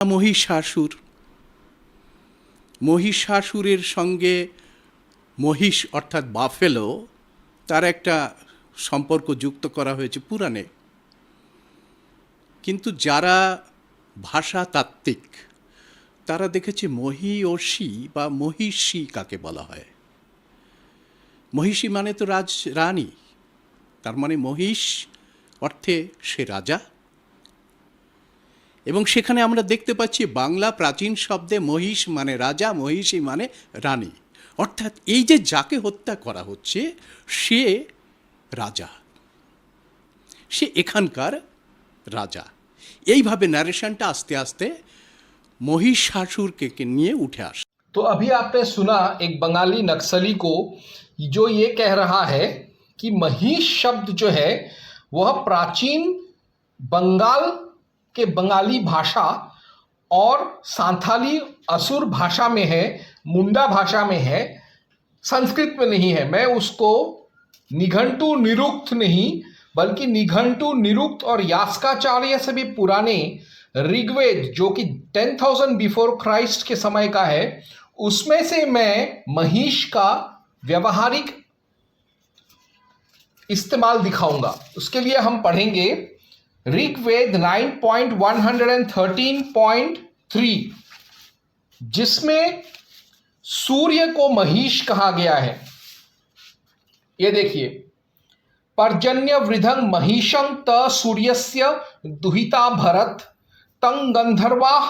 মহিষাসুর, মহিষাসুরের সঙ্গে মহিষ অর্থাৎ বাফেলো তার একটা সম্পর্ক যুক্ত করা হয়েছে পুরাণে। কিন্তু যারা ভাষাতাত্ত্বিক তারা দেখেছে মহীয়সী বা মহিষী কাকে বলা হয়। মহিষী মানে তো রানী, তার মানে মহিষ অর্থে সে রাজা। এবং সেখানে আমরা দেখতে পাচ্ছি বাংলা প্রাচীন শব্দে মহিষ মানে রাজা, মহিষী মানে রানী। অর্থাৎ এই যে যাকে হত্যা করা হচ্ছে সে রাজা, সে এখানকার রাজা। এইভাবে ন্যারেশনটা আস্তে আস্তে মহিষাসুরকে নিয়ে উঠে আসে। तो अभी आपने सुना एक बंगाली नक्सली को जो ये कह रहा है कि महिष शब्द जो है वह प्राचीन बंगाल के बंगाली भाषा और सांथाली असुर भाषा में है, मुंडा भाषा में है, संस्कृत में नहीं है। मैं उसको निघंटु निरुक्त नहीं बल्कि निघंटु निरुक्त और यास्काचार्य से भी पुराने ऋग्वेद जो कि 10,000 बिफोर क्राइस्ट के समय का है, उसमें से मैं महिष का व्यवहारिक इस्तेमाल दिखाऊंगा। उसके लिए हम पढ़ेंगे ऋग्वेद 9.113.3 जिसमें सूर्य को महिष कहा गया है। ये देखिए, पर्जन्य वृद्धं महिषं त सूर्यस्य दुहिता भरत तं गंधर्वा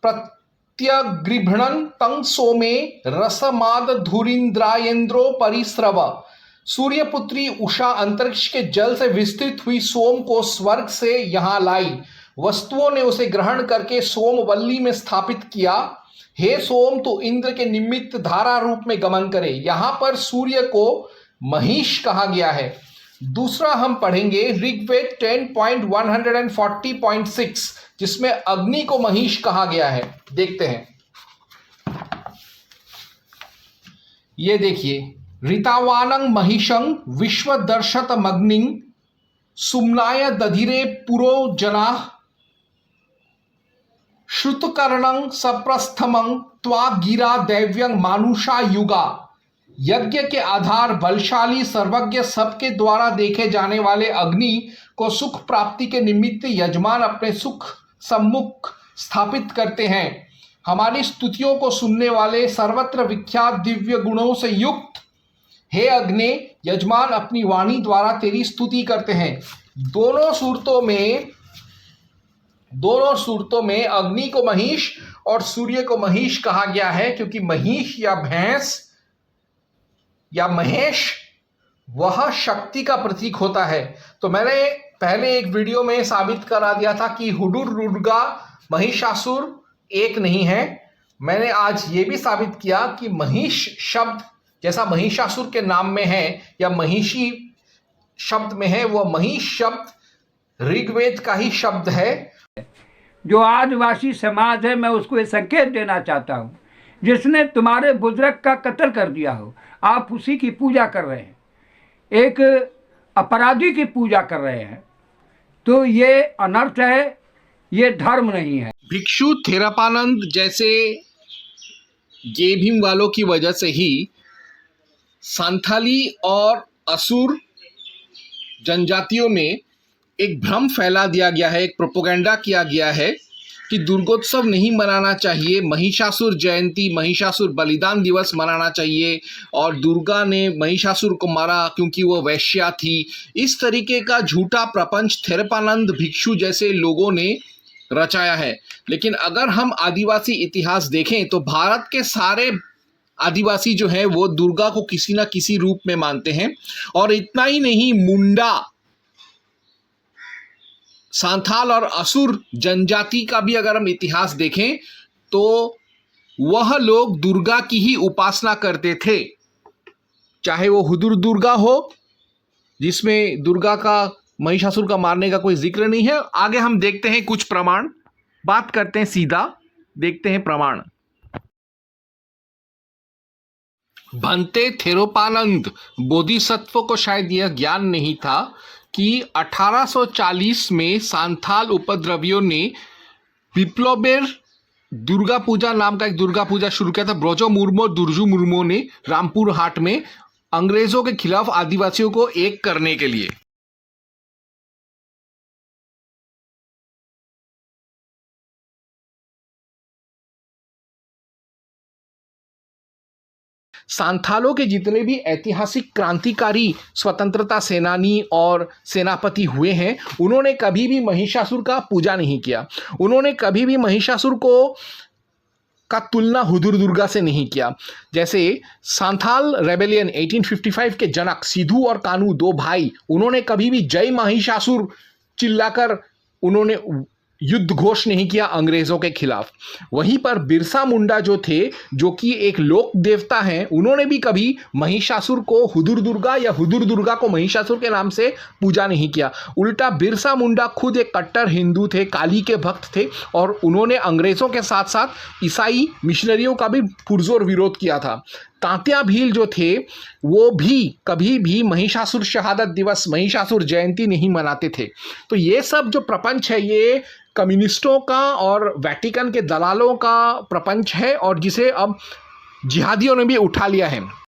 प्रत्यगृभणन तं सोमे रसमाद धुरीन्द्रायेन्द्रो परिस्रव। सूर्यपुत्री उषा अंतरिक्ष के जल से विस्तृत हुई सोम को स्वर्ग से यहाँ लाई। वस्तुओं ने उसे ग्रहण करके सोमवल्ली में स्थापित किया। हे सोम, तो इंद्र के निमित्त धारा रूप में गमन करे। यहाँ पर सूर्य को महिष कहा गया है। दूसरा हम पढ़ेंगे ऋग्वेद 10.140.6 जिसमें अग्नि को महिष कहा गया है। देखते हैं, ये देखिए, ऋतावानं महिषं विश्वदर्शतमग्निं सुम्नाय दधिरे पुरो जनाः श्रुतकर्णं सप्रस्थमं त्वा गिरा दैव्यं मानुषा युगा। यज्ञ के आधार बलशाली सर्वज्ञ सबके द्वारा देखे जाने वाले अग्नि को सुख प्राप्ति के निमित्त यजमान अपने सुख सम्मुख स्थापित करते हैं। हमारी स्तुतियों को सुनने वाले सर्वत्र विख्यात दिव्य गुणों से युक्त हे अग्नि, यजमान अपनी वाणी द्वारा तेरी स्तुति करते हैं। दोनों सूरतों में अग्नि को महिष और सूर्य को महिष कहा गया है, क्योंकि महिष या भैंस या महेश वह शक्ति का प्रतीक होता है। तो मैंने पहले एक वीडियो में साबित करा दिया था कि हुडुर दुर्गा महिषासुर एक नहीं है। मैंने आज ये भी साबित किया कि महिष शब्द जैसा महिषासुर के नाम में है या महिषी शब्द में है, वह महिष शब्द ऋग्वेद का ही शब्द है। जो आदिवासी समाज है, मैं उसको ये संकेत देना चाहता हूँ, जिसने तुम्हारे बुजुर्ग का कत्ल कर दिया हो, आप उसी की पूजा कर रहे हैं, एक अपराधी की पूजा कर रहे हैं, तो ये अनर्थ है, ये धर्म नहीं है। भिक्षु थेरपानंद जैसे गे भीम वालों की वजह से ही सांथाली और असुर जनजातियों में एक भ्रम फैला दिया गया है, एक प्रोपोगंडा किया गया है कि दुर्गोत्सव नहीं मनाना चाहिए, महिषासुर जयंती, महिषासुर बलिदान दिवस मनाना चाहिए, और दुर्गा ने महिषासुर को मारा क्योंकि वो वैश्या थी। इस तरीके का झूठा प्रपंच थेरपानंद भिक्षु जैसे लोगों ने रचाया है। लेकिन अगर हम आदिवासी इतिहास देखें तो भारत के सारे आदिवासी जो हैं वो दुर्गा को किसी ना किसी रूप में मानते हैं। और इतना ही नहीं, मुंडा, सांथाल और असुर जनजाति का भी अगर हम इतिहास देखें तो वह लोग दुर्गा की ही उपासना करते थे, चाहे वो हुदुर दुर्गा हो जिसमें दुर्गा का महिषासुर का मारने का कोई जिक्र नहीं है। आगे हम देखते हैं कुछ प्रमाण, बात करते हैं सीधा, देखते हैं प्रमाण। भंते थेरोपानंद बोधिसत्व को शायद यह ज्ञान नहीं था कि 1840 में सांथाल उपद्रवियों ने विप्लवेर दुर्गा पूजा नाम का एक दुर्गा पूजा शुरू किया था ब्रजो मुर्मू और दुर्जू मुर्मू ने रामपुर हाट में अंग्रेजों के खिलाफ आदिवासियों को एक करने के लिए। सांथालों के जितने भी ऐतिहासिक क्रांतिकारी स्वतंत्रता सेनानी और सेनापति हुए हैं, उन्होंने कभी भी महिषासुर का पूजा नहीं किया। उन्होंने कभी भी महिषासुर का तुलना हुदुर दुर्गा से नहीं किया। जैसे सांथाल रेबेलियन 1855 के जनक सिधू और कानू, दो भाई, उन्होंने कभी भी जय महिषासुर चिल्लाकर उन्होंने युद्ध घोष नहीं किया अंग्रेजों के खिलाफ। वहीं पर बिरसा मुंडा जो थे, जो कि एक लोक देवता हैं, उन्होंने भी कभी महिषासुर को हुदुर दुर्गा या हुदुर दुर्गा को महिषासुर के नाम से पूजा नहीं किया। उल्टा बिरसा मुंडा खुद एक कट्टर हिंदू थे, काली के भक्त थे, और उन्होंने अंग्रेजों के साथ साथ ईसाई मिशनरियों का भी पुरजोर विरोध किया था। तात्या भील जो थे, वो भी कभी भी महिषासुर शहादत दिवस, महिषासुर जयंती नहीं मनाते थे। तो ये सब जो प्रपंच है, ये कम्युनिस्टों का और वेटिकन के दलालों का प्रपंच है, और जिसे अब जिहादियों ने भी उठा लिया है।